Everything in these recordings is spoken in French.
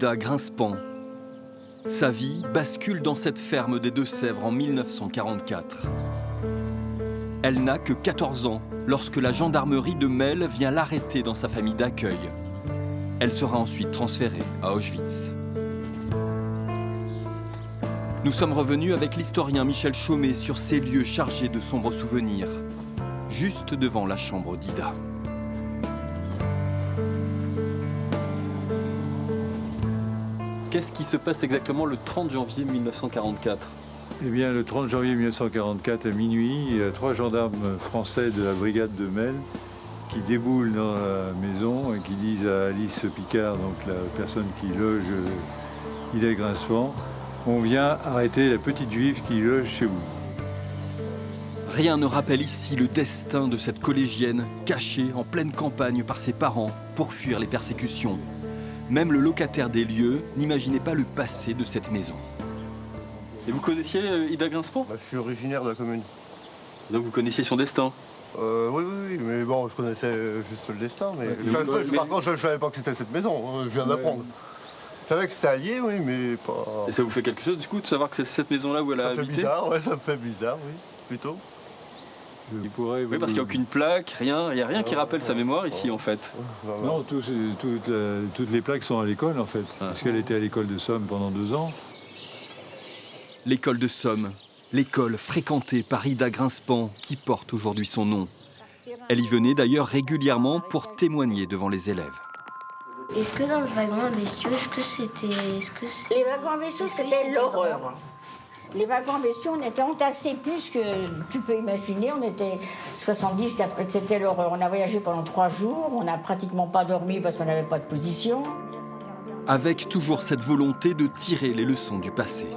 Ida Grinspan. Sa vie bascule dans cette ferme des Deux-Sèvres en 1944. Elle n'a que 14 ans lorsque la gendarmerie de Melle vient l'arrêter dans sa famille d'accueil. Elle sera ensuite transférée à Auschwitz. Nous sommes revenus avec l'historien Michel Chaumet sur ces lieux chargés de sombres souvenirs, juste devant la chambre d'Ida. Qu'est-ce qui se passe exactement le 30 janvier 1944 ? Eh bien, le 30 janvier 1944, à minuit, il y a 3 gendarmes français de la brigade de Melle qui déboulent dans la maison et qui disent à Alice Picard, donc la personne qui loge Ida Grinspan, on vient arrêter la petite juive qui loge chez vous. Rien ne rappelle ici le destin de cette collégienne cachée en pleine campagne par ses parents pour fuir les persécutions. Même le locataire des lieux n'imaginait pas le passé de cette maison. Et vous connaissiez Ida Grinspan ? Je suis originaire de la commune. Donc vous connaissiez son destin ? Oui, mais bon, je connaissais juste le destin. Par contre, je ne savais pas que c'était cette maison, je viens d'apprendre. Je savais que c'était allié, oui, mais pas... Et ça vous fait quelque chose, du coup, de savoir que c'est cette maison-là où elle a habité ? Ça me fait bizarre, oui, plutôt. Oui, parce qu'il n'y a aucune plaque, rien, il n'y a rien qui rappelle sa mémoire ici, en fait. Non, toutes les plaques sont à l'école, en fait, puisqu'elle était à l'école de Somme pendant 2 ans. L'école de Somme, l'école fréquentée par Ida Grinspan, qui porte aujourd'hui son nom. Elle y venait d'ailleurs régulièrement pour témoigner devant les élèves. Est-ce que dans le wagon à bestiaux, Les wagons à bestiaux, c'était l'horreur. Les wagons à bestiaux, on était entassés plus que tu peux imaginer. On était 70, 80, c'était l'horreur. On a voyagé pendant 3 jours, on n'a pratiquement pas dormi parce qu'on n'avait pas de position. Avec toujours cette volonté de tirer les leçons du passé.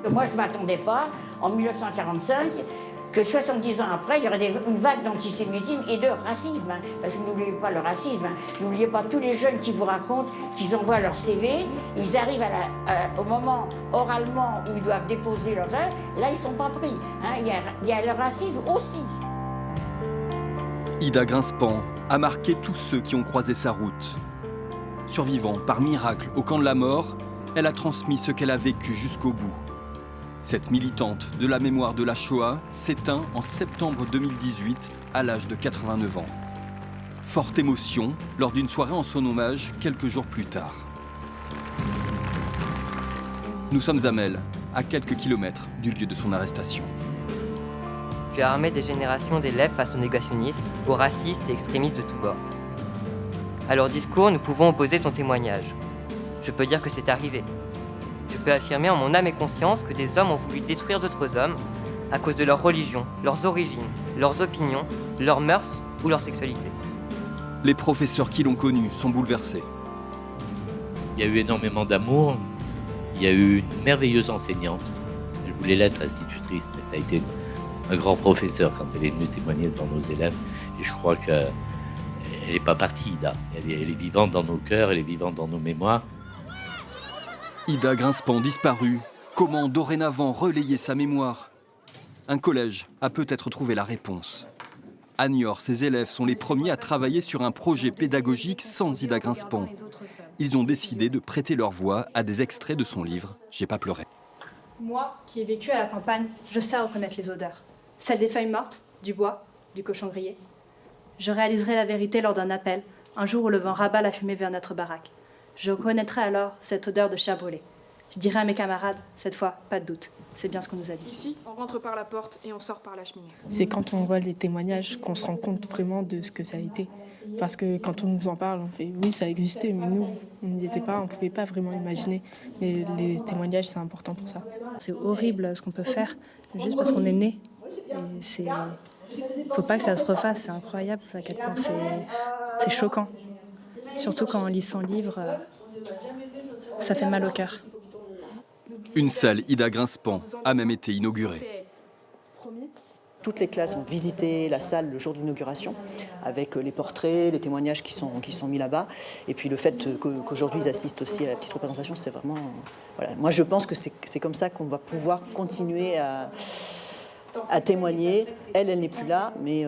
Moi, je ne m'attendais pas, en 1945, que 70 ans après, il y aurait une vague d'antisémitisme et de racisme. Parce que n'oubliez pas le racisme. N'oubliez pas tous les jeunes qui vous racontent qu'ils envoient leur CV, ils arrivent au moment oralement où ils doivent déposer leur... Là, ils ne sont pas pris. Il y a le racisme aussi. Ida Grinspan a marqué tous ceux qui ont croisé sa route. Survivant par miracle au camp de la mort, elle a transmis ce qu'elle a vécu jusqu'au bout. Cette militante de la mémoire de la Shoah s'éteint en septembre 2018 à l'âge de 89 ans. Forte émotion lors d'une soirée en son hommage quelques jours plus tard. Nous sommes à Melle, à quelques kilomètres du lieu de son arrestation. Tu as armé des générations d'élèves face aux négationnistes, aux racistes et extrémistes de tous bords. À leur discours, nous pouvons opposer ton témoignage. Je peux dire que c'est arrivé. Je peux affirmer en mon âme et conscience que des hommes ont voulu détruire d'autres hommes à cause de leur religion, leurs origines, leurs opinions, leurs mœurs ou leur sexualité. Les professeurs qui l'ont connu sont bouleversés. Il y a eu énormément d'amour, il y a eu une merveilleuse enseignante. Elle voulait l'être institutrice, mais ça a été un grand professeur quand elle est venue témoigner devant nos élèves. Et je crois qu'elle n'est pas partie, Ida. Elle est vivante dans nos cœurs, elle est vivante dans nos mémoires. Ida Grinspan disparue. Comment dorénavant relayer sa mémoire ? Un collège a peut-être trouvé la réponse. À Niort, ses élèves sont les premiers à travailler sur un projet pédagogique sans Ida Grinspan. Ils ont décidé de prêter leur voix à des extraits de son livre « J'ai pas pleuré ». Moi, qui ai vécu à la campagne, je sais reconnaître les odeurs. Celles des feuilles mortes, du bois, du cochon grillé. Je réaliserai la vérité lors d'un appel, un jour où le vent rabat la fumée vers notre baraque. Je reconnaîtrai alors cette odeur de chair brûlée. Je dirai à mes camarades, cette fois, pas de doute, c'est bien ce qu'on nous a dit. Ici, on rentre par la porte et on sort par la cheminée. C'est quand on voit les témoignages qu'on se rend compte vraiment de ce que ça a été. Parce que quand on nous en parle, on fait oui, ça existait, mais nous, on n'y était pas, on ne pouvait pas vraiment imaginer. Mais les témoignages, c'est important pour ça. C'est horrible ce qu'on peut faire, juste parce qu'on est né. Il ne faut pas que ça se refasse, c'est incroyable à quel point c'est choquant. Surtout quand on lit son livre, ça fait mal au cœur. Une salle Ida Grinspan a même été inaugurée. Toutes les classes ont visité la salle le jour de l'inauguration, avec les portraits, les témoignages qui sont mis là-bas. Et puis le fait qu'aujourd'hui ils assistent aussi à la petite représentation, c'est vraiment... Voilà. Moi je pense que c'est comme ça qu'on va pouvoir continuer à témoigner. Elle n'est plus là, mais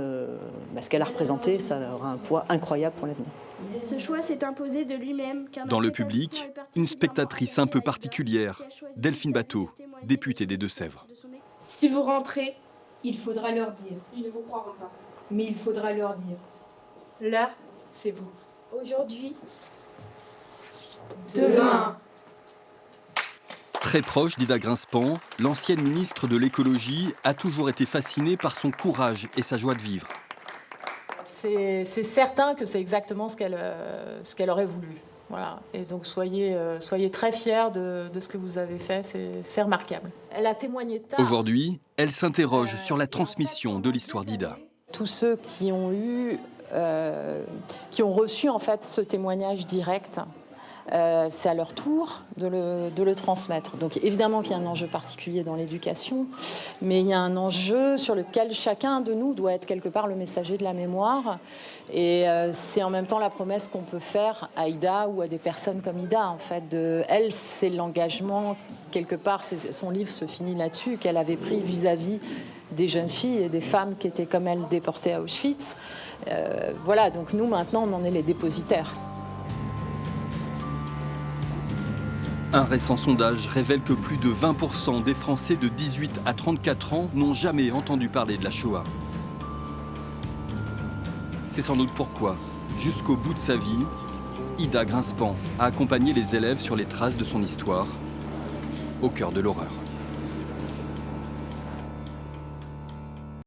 ce qu'elle a représenté, ça aura un poids incroyable pour l'avenir. Ce choix s'est imposé de lui-même. Dans le public, une spectatrice un peu particulière, Delphine Bateau, députée des Deux-Sèvres. Si vous rentrez, il faudra leur dire. Ils ne vous croiront pas. Mais il faudra leur dire. L'heure, c'est vous. Aujourd'hui, Demain. Très proche d'Ida Grinspan, l'ancienne ministre de l'écologie a toujours été fascinée par son courage et sa joie de vivre. C'est certain que c'est exactement ce qu'elle aurait voulu. Voilà. Et donc soyez très fiers de ce que vous avez fait, c'est remarquable. Elle a témoigné tard. Aujourd'hui, elle s'interroge sur la transmission de l'histoire d'Ida. Tous ceux qui ont reçu en fait ce témoignage direct, c'est à leur tour de le transmettre. Donc évidemment qu'il y a un enjeu particulier dans l'éducation, mais il y a un enjeu sur lequel chacun de nous doit être quelque part le messager de la mémoire. Et c'est en même temps la promesse qu'on peut faire à Ida ou à des personnes comme Ida. En fait, elle, c'est l'engagement, quelque part, son livre se finit là-dessus, qu'elle avait pris vis-à-vis des jeunes filles et des femmes qui étaient comme elle déportées à Auschwitz. Voilà, donc nous maintenant on en est les dépositaires. Un récent sondage révèle que plus de 20% des Français de 18 à 34 ans n'ont jamais entendu parler de la Shoah. C'est sans doute pourquoi, jusqu'au bout de sa vie, Ida Grinspan a accompagné les élèves sur les traces de son histoire, au cœur de l'horreur.